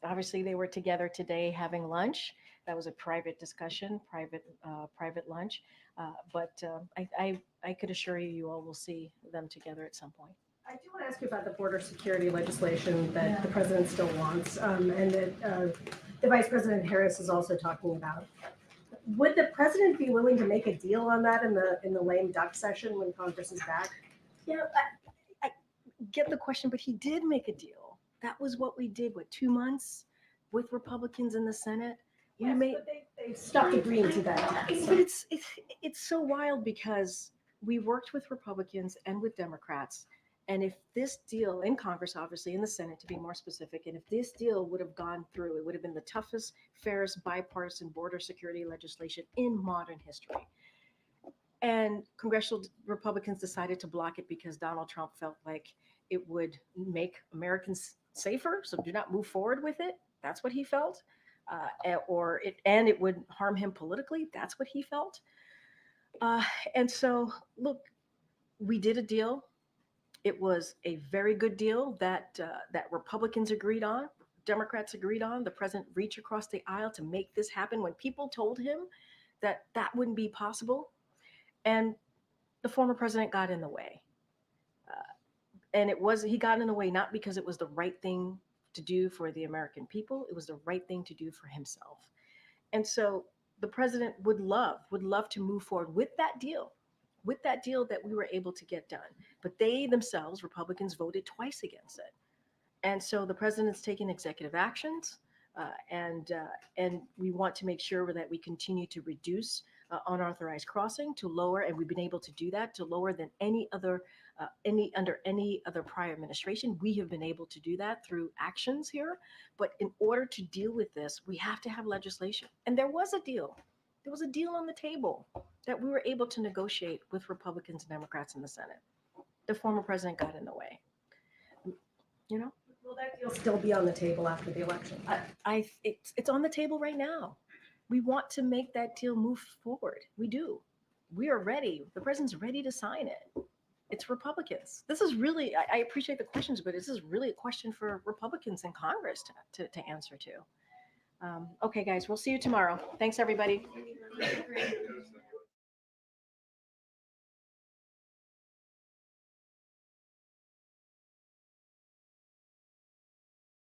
obviously they were together today having lunch. That was a private discussion, private lunch. But I could assure you, you all will see them together at some point. I do want to ask you about the border security legislation that the president still wants, and that the vice president Harris is also talking about. Would the president be willing to make a deal on that in the lame duck session when Congress is back? Yeah, I get the question, but he did make a deal. That was what we did, 2 months with Republicans in the Senate. Yes, but they stopped agreeing to that. But it's so wild because we worked with Republicans and with Democrats, And if this deal in Congress, obviously in the Senate to be more specific, and if this deal would have gone through, it would have been the toughest, fairest bipartisan border security legislation in modern history. And congressional Republicans decided to block it because Donald Trump felt like it would make Americans safer, so do not move forward with it. That's what he felt. And it would harm him politically. That's what he felt. And so, look, we did a deal. It was a very good deal that Republicans agreed on, Democrats agreed on. The president reached across the aisle to make this happen when people told him that that wouldn't be possible. And the former president got in the way. And he got in the way not because it was the right thing to do for the American people. It was the right thing to do for himself. And so the president would love to move forward with that deal that we were able to get done. But they themselves, Republicans, voted twice against it. And so the president's taking executive actions, and we want to make sure that we continue to reduce unauthorized crossing, to lower, and we've been able to do that, to lower than under any other prior administration. We have been able to do that through actions here. But in order to deal with this, we have to have legislation. And there was a deal. There was a deal on the table that we were able to negotiate with Republicans and Democrats in the Senate. The former president got in the way. You know? Will that deal still be on the table after the election? It's on the table right now. We want to make that deal move forward. We do. We are ready. The president's ready to sign it. It's Republicans. This is really, I appreciate the questions, but this is really a question for Republicans in Congress to answer to. Okay, guys, we'll see you tomorrow. Thanks, everybody. Thank you.